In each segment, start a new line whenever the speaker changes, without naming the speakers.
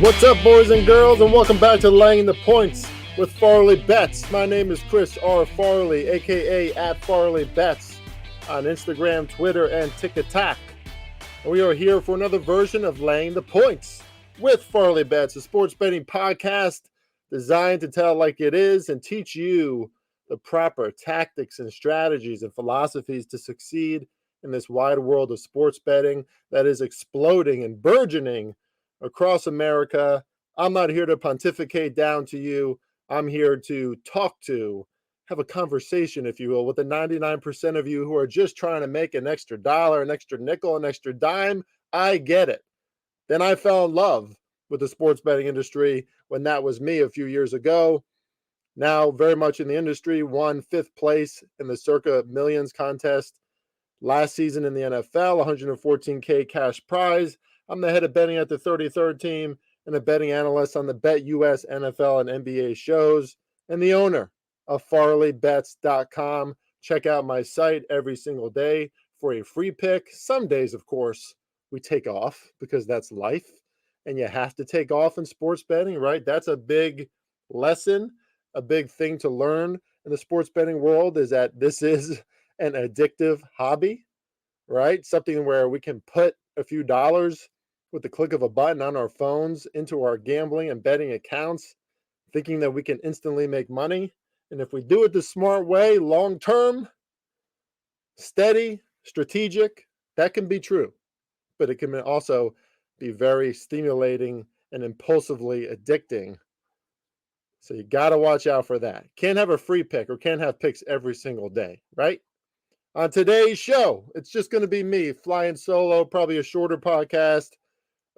What's up, boys and girls, and welcome back to Laying the Points with FarleyBets. My name is Chris R. Farley, a.k.a. at FarleyBets on Instagram, Twitter, and TikTok. And we are here for another version of Laying the Points with FarleyBets, a sports betting podcast designed to tell like it is and teach you the proper tactics and strategies and philosophies to succeed in this wide world of sports betting that is exploding and burgeoning across America. I'm not here to pontificate down to you. I'm here to talk to, have a conversation, if you will, with the 99% of you who are just trying to make an extra dollar, an extra nickel, an extra dime. I get it. Then I fell in love with the sports betting industry when that was me a few years ago. Now very much in the industry, won 5th place in the Circa Millions contest last season in the NFL, $114K cash prize. I'm the head of betting at the 33rd team and a betting analyst on the Bet US, NFL, and NBA shows, and the owner of FarleyBets.com. Check out my site every single day for a free pick. Some days, of course, we take off because that's life, and you have to take off in sports betting, right? That's a big lesson, a big thing to learn in the sports betting world is that this is an addictive hobby, right? Something where we can put a few dollars with the click of a button on our phones into our gambling and betting accounts, thinking that we can instantly make money. And if we do it the smart way, long term, steady, strategic, that can be true. But it can also be very stimulating and impulsively addicting. So you got to watch out for that. Can't have a free pick or can't have picks every single day, right? On today's show, it's just going to be me flying solo, probably a shorter podcast.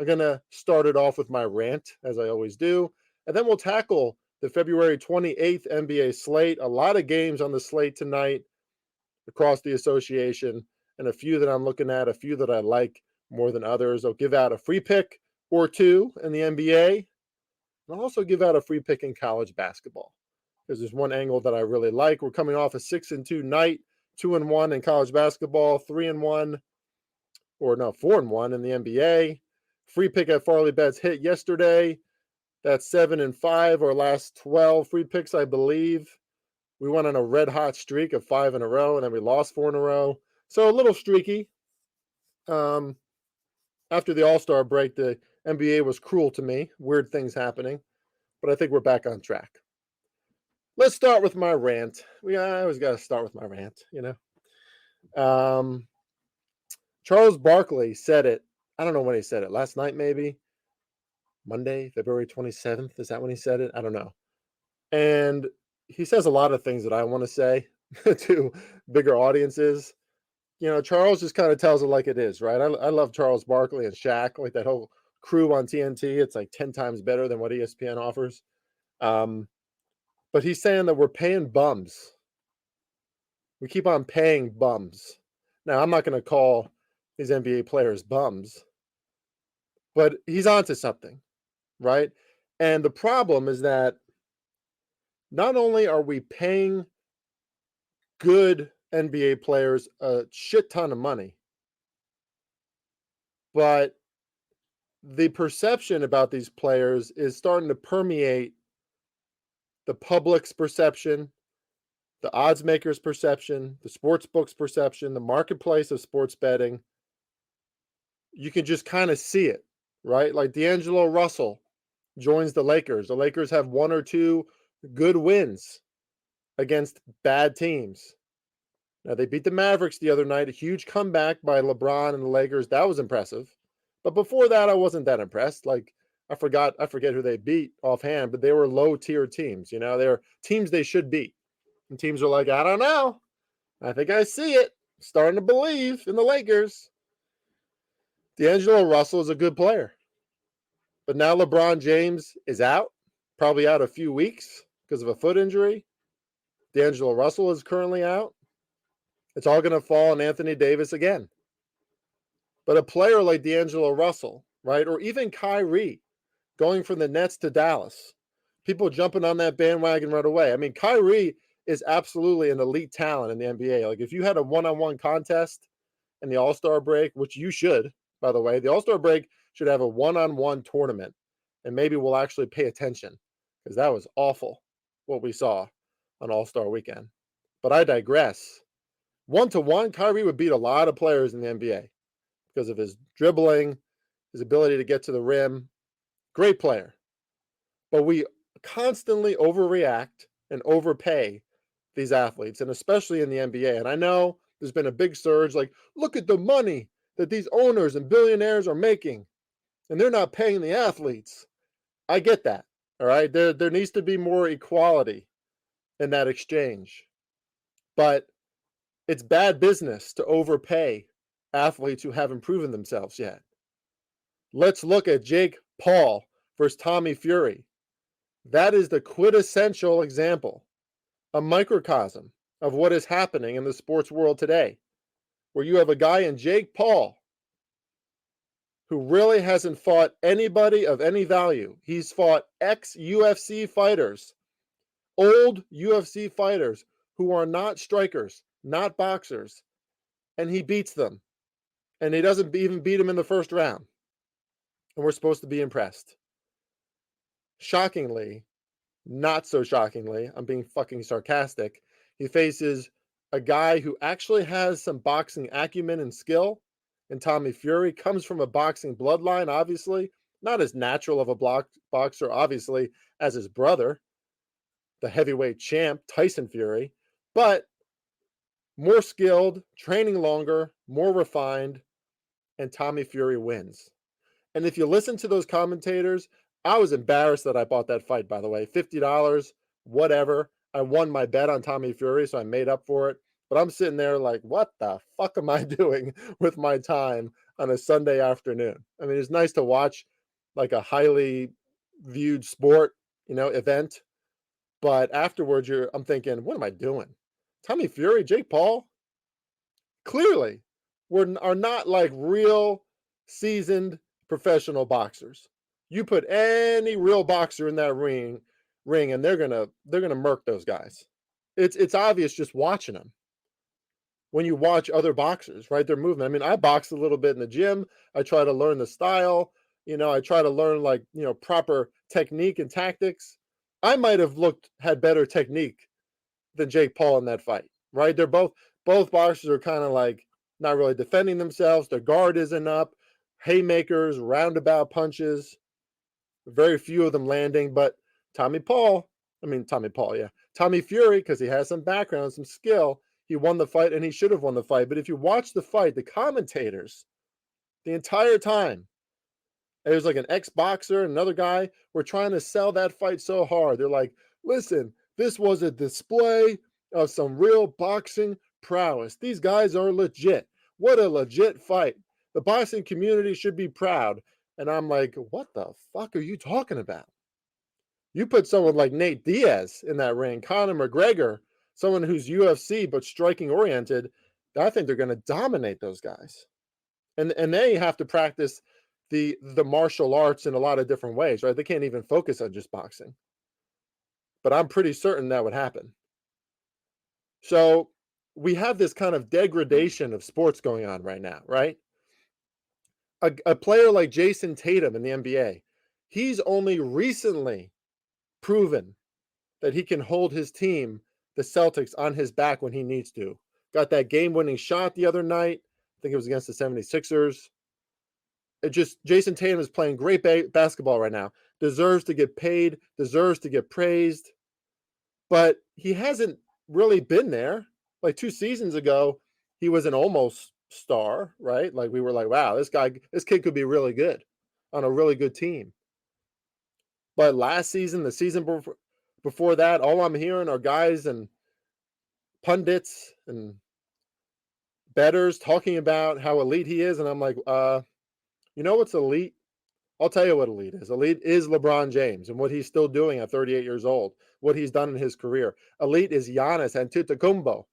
I'm going to start it off with my rant, as I always do. And then we'll tackle the February 28th NBA slate. A lot of games on the slate tonight across the association, and a few that I'm looking at, a few that I like more than others. I'll give out a free pick or two in the NBA. And I'll also give out a free pick in college basketball, because there's one angle that I really like. We're coming off a 6-2 night, 2-1 in college basketball, 3-1, or no, 4-1 in the NBA. Free pick at FarleyBets hit yesterday. That's 7-5, our last 12 free picks, I believe. We went on a red hot streak of 5 in a row, and then we lost 4 in a row. So a little streaky. After the All-Star break, the NBA was cruel to me. Weird things happening. But I think we're back on track. Let's start with my rant. I always got to start with my rant, you know. Charles Barkley said it. I don't know when he said it. Last night, maybe? Monday, February 27th. Is that when he said it? I don't know. And he says a lot of things that I want to say to bigger audiences. You know, Charles just kind of tells it like it is, right? I love Charles Barkley and Shaq, like that whole crew on TNT. It's like 10 times better than what ESPN offers. But he's saying that we're paying bums. We keep on paying bums. Now, I'm not going to call these NBA players bums, but he's onto something, right? And the problem is that not only are we paying good NBA players a shit ton of money, but the perception about these players is starting to permeate the public's perception, the odds makers' perception, the sports books' perception, the marketplace of sports betting. You can just kind of see it, right? Like D'Angelo Russell joins the Lakers. The Lakers have 1 or 2 good wins against bad teams. Now, they beat the Mavericks the other night, a huge comeback by LeBron and the Lakers. That was impressive. But before that, I wasn't that impressed. Like, I forget who they beat offhand, but they were low-tier teams. You know, they're teams they should beat. And teams are like, I don't know. I think I see it. Starting to believe in the Lakers. D'Angelo Russell is a good player. But now LeBron James is out, probably out a few weeks because of a foot injury. D'Angelo Russell is currently out. It's all going to fall on Anthony Davis again. But a player like D'Angelo Russell, right, or even Kyrie going from the Nets to Dallas, people jumping on that bandwagon right away. I mean, Kyrie is absolutely an elite talent in the NBA. Like, if you had a one-on-one contest in the All-Star break, which you should, by the way, the All-Star break should have a one-on-one tournament and maybe we'll actually pay attention, because that was awful what we saw on All-Star Weekend. But I digress. 1-to-1, Kyrie would beat a lot of players in the NBA because of his dribbling, his ability to get to the rim. Great player. But we constantly overreact and overpay these athletes, and especially in the NBA. And I know there's been a big surge, like, look at the money that these owners and billionaires are making, and they're not paying the athletes. I get that, all right? There needs to be more equality in that exchange. But it's bad business to overpay athletes who haven't proven themselves yet. Let's look at Jake Paul versus Tommy Fury. That is the quintessential example, a microcosm of what is happening in the sports world today, where you have a guy in Jake Paul who really hasn't fought anybody of any value. He's fought ex-UFC fighters, old UFC fighters who are not strikers, not boxers, and he beats them. And he doesn't even beat him in the first round. And we're supposed to be impressed. Shockingly, not so shockingly, I'm being fucking sarcastic, he faces a guy who actually has some boxing acumen and skill, and Tommy Fury comes from a boxing bloodline, obviously, not as natural of a boxer, obviously, as his brother, the heavyweight champ, Tyson Fury, but more skilled, training longer, more refined, and Tommy Fury wins. And if you listen to those commentators, I was embarrassed that I bought that fight, by the way. $50, whatever. I won my bet on Tommy Fury, so I made up for it. But I'm sitting there like, what the fuck am I doing with my time on a Sunday afternoon? I mean, it's nice to watch like a highly viewed sport, event. But afterwards, I'm thinking, what am I doing? Tommy Fury, Jake Paul, clearly are not like real seasoned professional boxers. You put any real boxer in that ring, and they're gonna murk those guys. It's obvious just watching them. When you watch other boxers, right, their movement. I mean, I box a little bit in the gym. I try to learn the style. I try to learn proper technique and tactics. I might have had better technique than Jake Paul in that fight, right? They're both boxers are kind of like not really defending themselves. Their guard isn't up. Haymakers, roundabout punches, very few of them landing. But Tommy Fury, because he has some background, some skill, he won the fight, and he should have won the fight. But if you watch the fight, the commentators, the entire time, there's like an ex-boxer and another guy were trying to sell that fight so hard. They're like, listen, this was a display of some real boxing prowess. These guys are legit. What a legit fight. The boxing community should be proud. And I'm like, what the fuck are you talking about? You put someone like Nate Diaz in that ring, Conor McGregor, someone who's UFC but striking oriented, I think they're going to dominate those guys. And they have to practice the martial arts in a lot of different ways, right? They can't even focus on just boxing. But I'm pretty certain that would happen. So we have this kind of degradation of sports going on right now, right? A player like Jason Tatum in the NBA, he's only recently proven that he can hold his team, the Celtics, on his back when he needs to. Got that game-winning shot the other night. I think it was against the 76ers. Jason Tatum is playing great basketball right now. Deserves to get paid, deserves to get praised. But he hasn't really been there. Like 2 seasons ago, he was an almost star, right? Like we were like, wow, this kid could be really good on a really good team. But last season, the season before that, all I'm hearing are guys and pundits and bettors talking about how elite he is. And I'm like, you know what's elite? I'll tell you what elite is. Elite is LeBron James and what he's still doing at 38 years old, what he's done in his career. Elite is Giannis Antetokounmpo,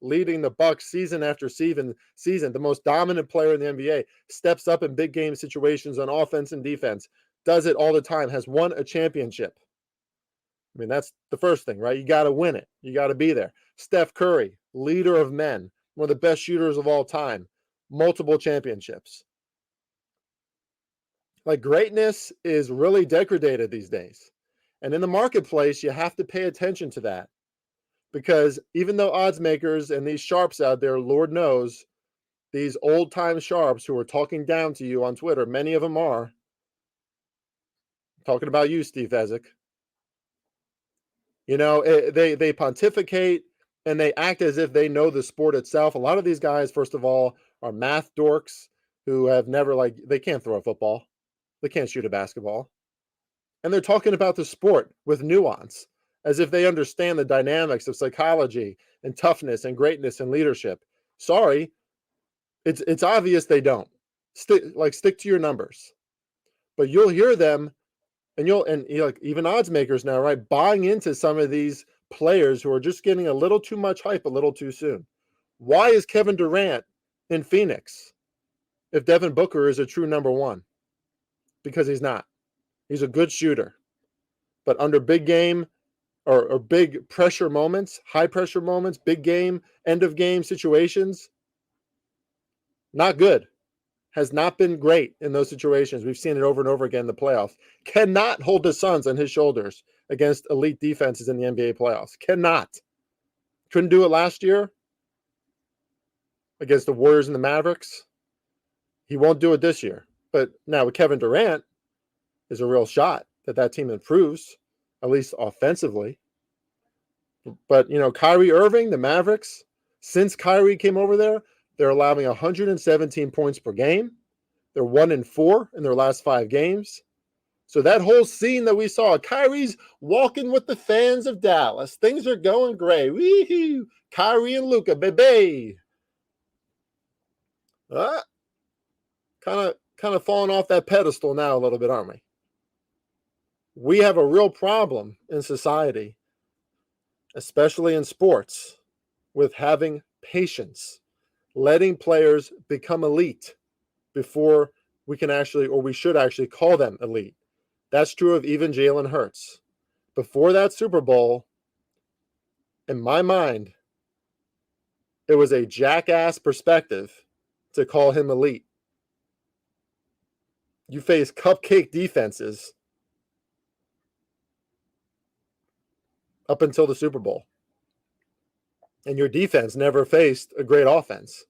leading the Bucks season after season, the most dominant player in the NBA, steps up in big game situations on offense and defense, does it all the time, has won a championship. I mean, that's the first thing, right? You got to win it. You got to be there. Steph Curry, leader of men, one of the best shooters of all time, multiple championships. Like, greatness is really degraded these days. And in the marketplace, you have to pay attention to that, because even though odds makers and these sharps out there, Lord knows, these old time sharps who are talking down to you on Twitter, many of them are talking about you, Steve Fezzik. They pontificate and they act as if they know the sport itself. A lot of these guys, first of all, are math dorks who have never, they can't throw a football, they can't shoot a basketball, and they're talking about the sport with nuance, as if they understand the dynamics of psychology and toughness and greatness and leadership. Sorry, it's obvious they don't. Stick to your numbers. But you'll hear them, and even odds makers now, right, buying into some of these players who are just getting a little too much hype a little too soon. Why is Kevin Durant in Phoenix if Devin Booker is a true number one? Because he's not. He's a good shooter, but under big game or big pressure moments, high pressure moments, big game, end of game situations, not good. Has not been great in those situations. We've seen it over and over again in the playoffs. Cannot hold the Suns on his shoulders against elite defenses in the NBA playoffs. Cannot. Couldn't do it last year against the Warriors and the Mavericks. He won't do it this year. But now with Kevin Durant, is a real shot that team improves, at least offensively. But, Kyrie Irving, the Mavericks, since Kyrie came over there, they're allowing 117 points per game. They're 1-4 in their last 5 games. So that whole scene that we saw, Kyrie's walking with the fans of Dallas. Things are going great. Wee-hoo. Kyrie and Luka, baby. Kind of falling off that pedestal now a little bit, aren't we? We have a real problem in society, especially in sports, with having patience, letting players become elite before we should actually call them elite. That's true of even Jalen Hurts. Before that Super Bowl, in my mind, it was a jackass perspective to call him elite. You face cupcake defenses up until the Super Bowl, and your defense never faced a great offense.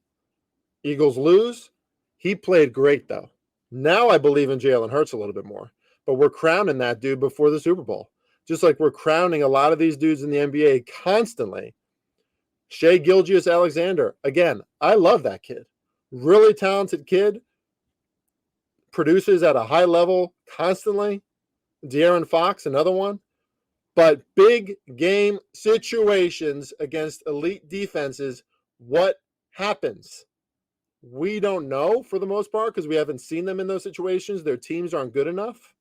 Eagles lose. He played great, though. Now I believe in Jalen Hurts a little bit more, but we're crowning that dude before the Super Bowl, just like we're crowning a lot of these dudes in the NBA constantly. Shai Gilgeous-Alexander, again, I love that kid. Really talented kid, produces at a high level constantly. De'Aaron Fox, another one. But big game situations against elite defenses, what happens? We don't know for the most part because we haven't seen them in those situations. Their teams aren't good enough.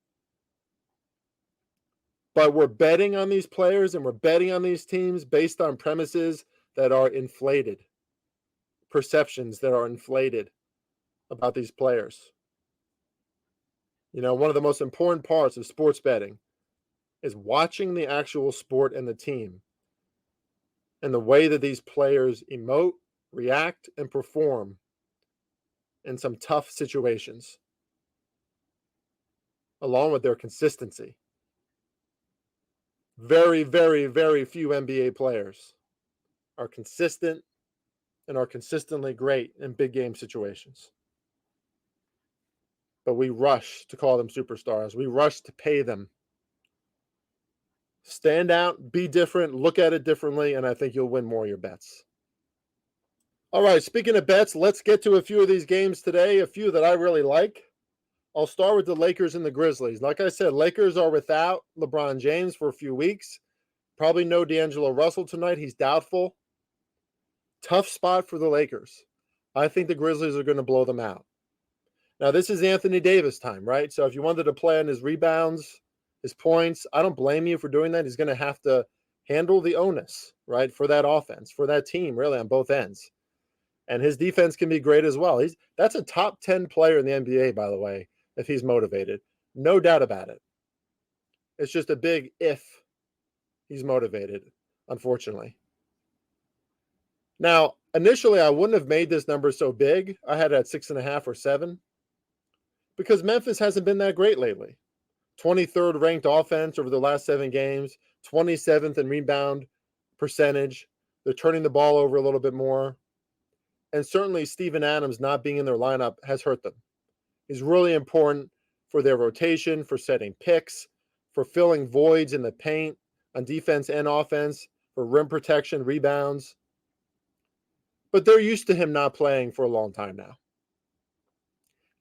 But we're betting on these players and we're betting on these teams based on premises that are inflated, perceptions that are inflated about these players. One of the most important parts of sports betting is watching the actual sport and the team and the way that these players emote, react, and perform in some tough situations, along with their consistency. Very, very, very few NBA players are consistent and are consistently great in big game situations. But we rush to call them superstars. We rush to pay them. Stand out, be different, look at it differently, and I think you'll win more of your bets. All right, speaking of bets, let's get to a few of these games today, a few that I really like. I'll start with the Lakers and the Grizzlies. Like I said, Lakers are without LeBron James for a few weeks. Probably no D'Angelo Russell tonight. He's doubtful. Tough spot for the Lakers. I think the Grizzlies are going to blow them out. Now, this is Anthony Davis time, right? So if you wanted to play on his rebounds, his points, I don't blame you for doing that. He's going to have to handle the onus, right, for that offense, for that team, really, on both ends. And his defense can be great as well. That's a top 10 player in the NBA, by the way, if he's motivated. No doubt about it. It's just a big if he's motivated, unfortunately. Now, initially, I wouldn't have made this number so big. I had it at 6.5 or 7. because Memphis hasn't been that great lately. 23rd ranked offense over the last 7 games, 27th in rebound percentage. They're turning the ball over a little bit more. And certainly Steven Adams not being in their lineup has hurt them. He's really important for their rotation, for setting picks, for filling voids in the paint on defense and offense, for rim protection, rebounds. But they're used to him not playing for a long time now.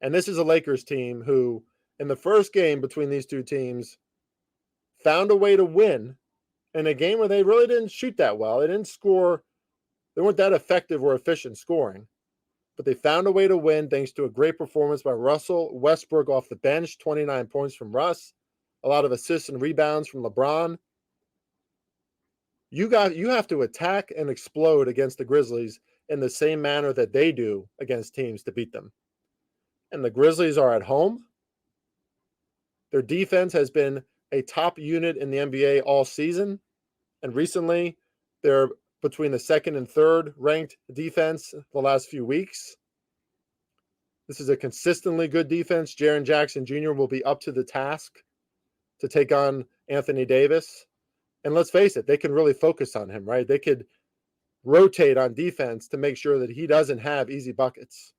And this is a Lakers team who, in the first game between these two teams, found a way to win in a game where they really didn't shoot that well. They didn't score. They weren't that effective or efficient scoring. But they found a way to win thanks to a great performance by Russell Westbrook off the bench, 29 points from Russ, a lot of assists and rebounds from LeBron. You have to attack and explode against the Grizzlies in the same manner that they do against teams to beat them. And the Grizzlies are at home. Their defense has been a top unit in the NBA all season. And recently, they're between the second and third ranked defense the last few weeks. This is a consistently good defense. Jaren Jackson Jr. will be up to the task to take on Anthony Davis. And let's face it, they can really focus on him, right? They could rotate on defense to make sure that he doesn't have easy buckets.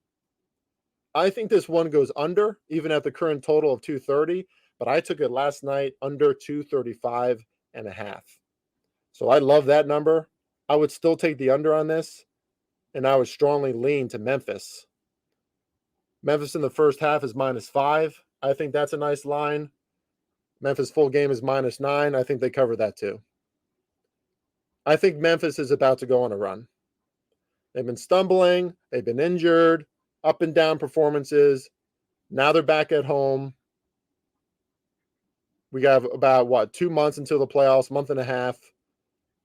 I think this one goes under, even at the current total of 230, but I took it last night under 235 and a half. So I love that number. I would still take the under on this, and I would strongly lean to Memphis. Memphis in the first half is -5. I think that's a nice line. Memphis full game is -9. I think they cover that too. I think Memphis is about to go on a run. They've been stumbling. They've been injured, up and down performances. Now they're back at home. We got about, 2 months until the playoffs, month and a half.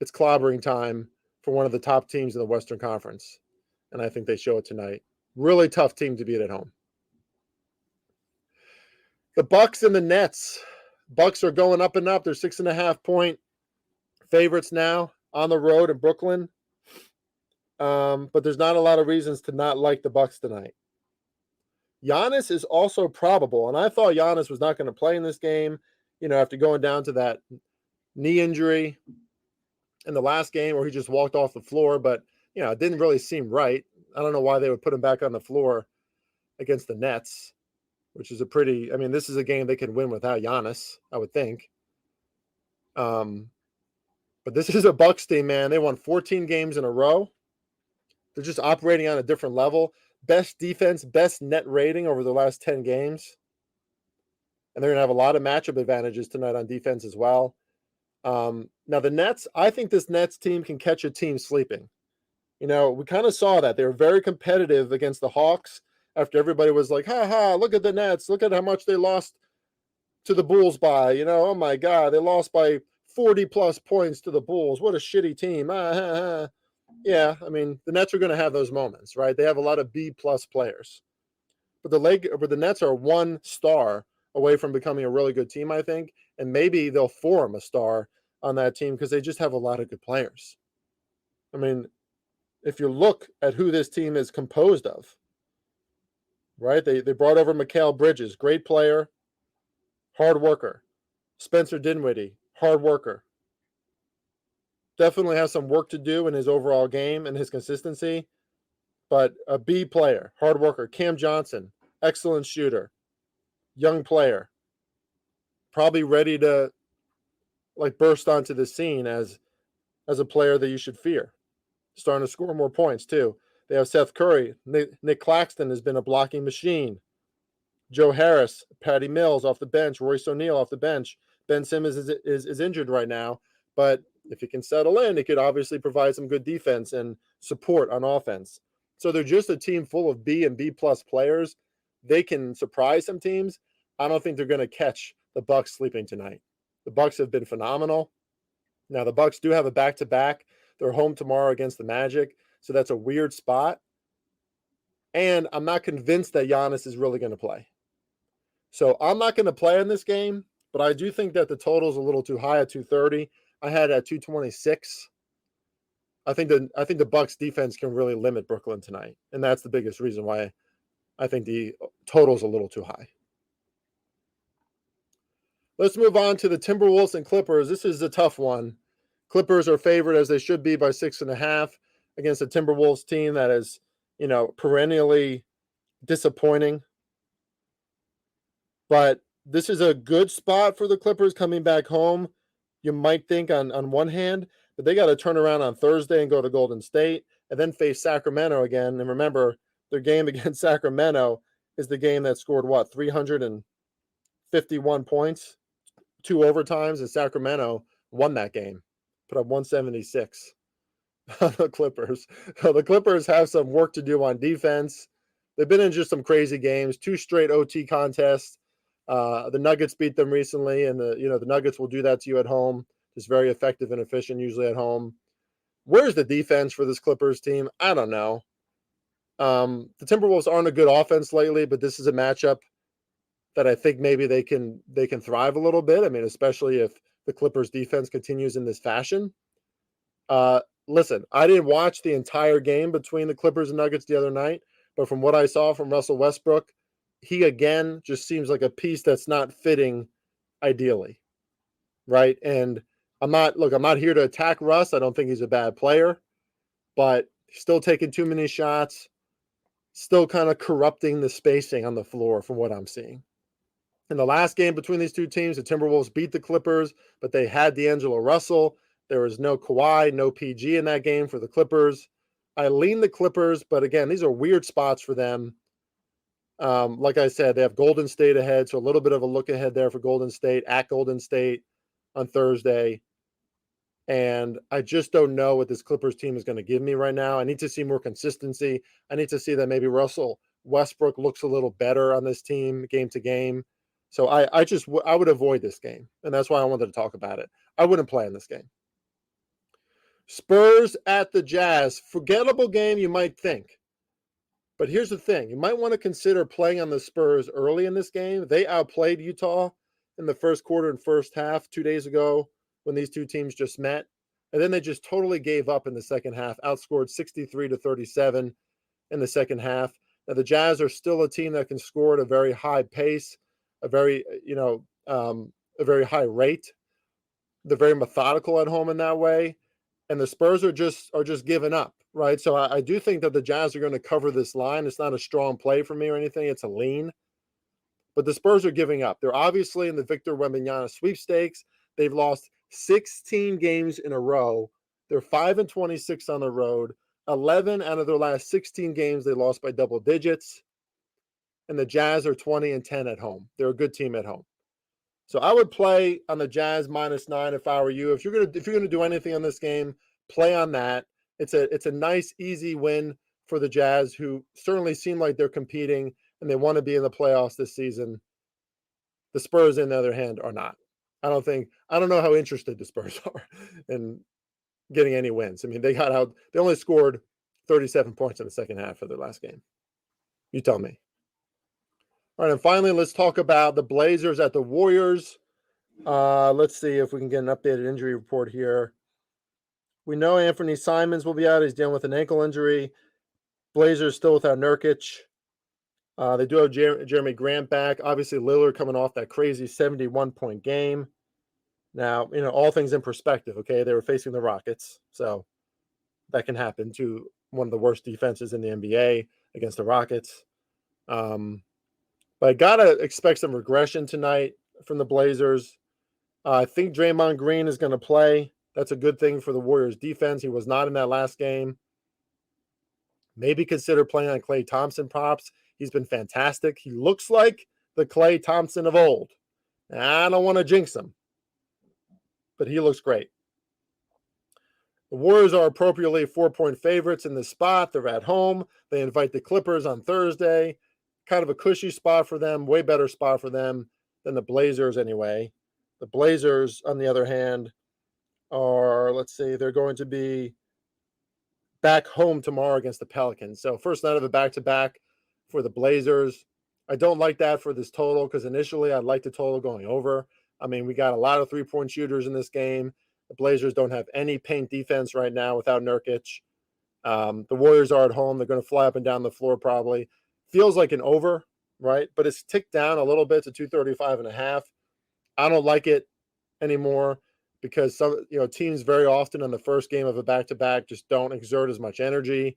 It's clobbering time for one of the top teams in the Western Conference. And I think they show it tonight. Really tough team to beat at home. The Bucks and the Nets. Bucks are going up and up. They're 6.5-point favorites now on the road in Brooklyn. But there's not a lot of reasons to not like the Bucks tonight. Giannis is also probable, and I thought Giannis was not going to play in this game, after going down to that knee injury in the last game where he just walked off the floor, but, it didn't really seem right. I don't know why they would put him back on the floor against the Nets, which is this is a game they can win without Giannis, I would think. But this is a Bucks team, man. They won 14 games in a row. They're just operating on a different level. Best defense, best net rating over the last 10 games. And they're going to have a lot of matchup advantages tonight on defense as well. Now, the Nets, I think this Nets team can catch a team sleeping. We kind of saw that. They were very competitive against the Hawks after everybody was like, look at the Nets. Look at how much they lost to the Bulls by. Oh, my God, they lost by 40-plus points to the Bulls. What a shitty team. Yeah, the Nets are going to have those moments, right? They have a lot of B-plus players. But the Nets are one star away from becoming a really good team, I think. And maybe they'll form a star on that team because they just have a lot of good players. If you look at who this team is composed of, right? They brought over Mikal Bridges, great player, hard worker. Spencer Dinwiddie, hard worker. Definitely has some work to do in his overall game and his consistency, but a B player, hard worker. Cam Johnson, excellent shooter, young player, probably ready to burst onto the scene as a player that you should fear. Starting to score more points too. They have Seth Curry. Nick Claxton has been a blocking machine. Joe Harris, Patty Mills off the bench, Royce O'Neal off the bench. Ben Simmons is injured right now, but if he can settle in, he could obviously provide some good defense and support on offense. So they're just a team full of B and B-plus players. They can surprise some teams. I don't think they're going to catch the Bucks sleeping tonight. The Bucks have been phenomenal. Now, the Bucks do have a back-to-back. They're home tomorrow against the Magic, so that's a weird spot. And I'm not convinced that Giannis is really going to play. So I'm not going to play in this game, but I do think that the total is a little too high at 230. I had it at 226. I think the Bucks defense can really limit Brooklyn tonight, and that's the biggest reason why I think the total is a little too high. Let's move on to the Timberwolves and Clippers. This is a tough one. Clippers are favored, as they should be, by 6.5 against a Timberwolves team that is, perennially disappointing. But this is a good spot for the Clippers coming back home. You might think on one hand, but they got to turn around on Thursday and go to Golden State and then face Sacramento again. And remember, their game against Sacramento is the game that scored, 351 points, 2 overtimes, and Sacramento won that game, put up 176 on the Clippers. So the Clippers have some work to do on defense. They've been in just some crazy games, 2 straight OT contests. The Nuggets beat them recently, and the Nuggets will do that to you at home. Just very effective and efficient, usually at home. Where's the defense for this Clippers team? I don't know. The Timberwolves aren't a good offense lately, but this is a matchup that I think maybe they can thrive a little bit. I mean, especially if the Clippers defense continues in this fashion. Listen, I didn't watch the entire game between the Clippers and Nuggets the other night, but from what I saw from Russell Westbrook, he again just seems like a piece that's not fitting ideally, right? And I'm not here to attack Russ. I don't think he's a bad player, but he's still taking too many shots, still kind of corrupting the spacing on the floor from what I'm seeing. In the last game between these two teams, the Timberwolves beat the Clippers, but they had D'Angelo Russell. There was no Kawhi, no PG in that game for the Clippers. I lean the Clippers, but again, these are weird spots for them. Like I said, they have Golden State ahead, so a little bit of a look ahead there for Golden State at Golden State on Thursday. And I just don't know what this Clippers team is going to give me right now. I need to see more consistency. I need to see that maybe Russell Westbrook looks a little better on this team game to game. So I would avoid this game, and that's why I wanted to talk about it. I wouldn't play in this game. Spurs at the Jazz. Forgettable game, you might think. But here's the thing. You might want to consider playing on the Spurs early in this game. They outplayed Utah in the first quarter and first half 2 days ago when these two teams just met. And then they just totally gave up in the second half, outscored 63-37 in the second half. Now, the Jazz are still a team that can score at a very high pace, a very high rate. They're very methodical at home in that way. And the Spurs are just giving up, right? So I do think that the Jazz are going to cover this line. It's not a strong play for me or anything. It's a lean. But the Spurs are giving up. They're obviously in the Victor Wembanyama sweepstakes. They've lost 16 games in a row. They're 5-26 on the road. 11 out of their last 16 games they lost by double digits. And the Jazz are 20-10 at home. They're a good team at home. So I would play on the Jazz -9 if I were you. If you're gonna do anything on this game, play on that. It's a nice, easy win for the Jazz, who certainly seem like they're competing and they want to be in the playoffs this season. The Spurs, on the other hand, are not. I don't know how interested the Spurs are in getting any wins. I mean, they only scored 37 points in the second half of their last game. You tell me. All right, and finally, let's talk about the Blazers at the Warriors. Let's see if we can get an updated injury report here. We know Anthony Simons will be out. He's dealing with an ankle injury. Blazers still without Nurkic. They do have Jeremy Grant back. Obviously, Lillard coming off that crazy 71-point game. Now, all things in perspective, okay? They were facing the Rockets, so that can happen to one of the worst defenses in the NBA against the Rockets. But I got to expect some regression tonight from the Blazers. I think Draymond Green is going to play. That's a good thing for the Warriors defense. He was not in that last game. Maybe consider playing on Klay Thompson props. He's been fantastic. He looks like the Klay Thompson of old. I don't want to jinx him, but he looks great. The Warriors are appropriately 4-point favorites in this spot. They're at home. They invite the Clippers on Thursday. Kind of a cushy spot for them, way better spot for them than the Blazers anyway. The Blazers, on the other hand, they're going to be back home tomorrow against the Pelicans. So first night of a back-to-back for the Blazers. I don't like that for this total because initially I'd like the total going over. I mean, we got a lot of three-point shooters in this game. The Blazers don't have any paint defense right now without Nurkic. The Warriors are at home. They're going to fly up and down the floor probably. Feels like an over, right? But it's ticked down a little bit to 235.5. I don't like it anymore because some teams very often in the first game of a back-to-back just don't exert as much energy.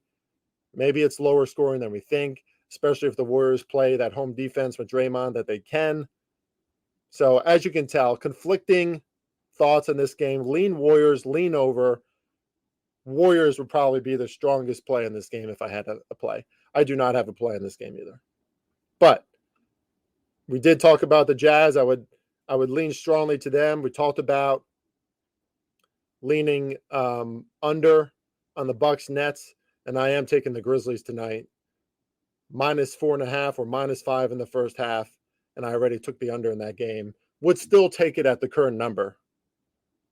Maybe it's lower scoring than we think, especially if the Warriors play that home defense with Draymond that they can. So as you can tell, conflicting thoughts in this game. Lean Warriors, lean over. Warriors would probably be the strongest play in this game if I had a play. I do not have a play in this game either. But we did talk about the Jazz. I would lean strongly to them. We talked about leaning under on the Bucks Nets, and I am taking the Grizzlies tonight. -4.5 or -5 in the first half, and I already took the under in that game. Would still take it at the current number.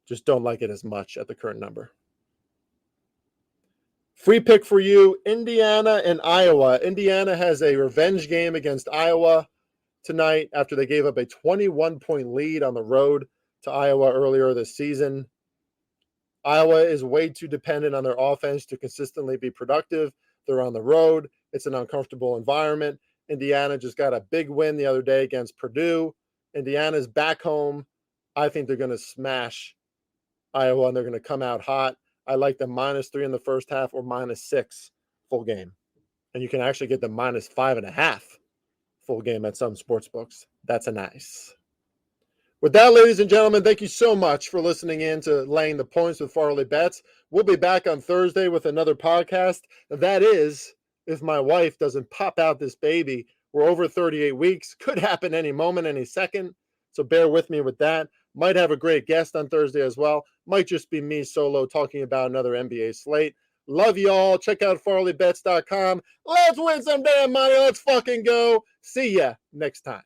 Just don't like it as much at the current number. Free pick for you, Indiana and Iowa. Indiana has a revenge game against Iowa tonight after they gave up a 21-point lead on the road to Iowa earlier this season. Iowa is way too dependent on their offense to consistently be productive. They're on the road. It's an uncomfortable environment. Indiana just got a big win the other day against Purdue. Indiana's back home. I think they're going to smash Iowa, and they're going to come out hot. I like the -3 in the first half or -6 full game. And you can actually get the -5.5 full game at some sports books. That's a nice. With that, ladies and gentlemen, thank you so much for listening in to Laying the Points with Farley Bets. We'll be back on Thursday with another podcast. That is, if my wife doesn't pop out this baby. We're over 38 weeks. Could happen any moment, any second. So bear with me with that. Might have a great guest on Thursday as well. Might just be me solo talking about another NBA slate. Love y'all. Check out FarleyBets.com. Let's win some damn money. Let's fucking go. See ya next time.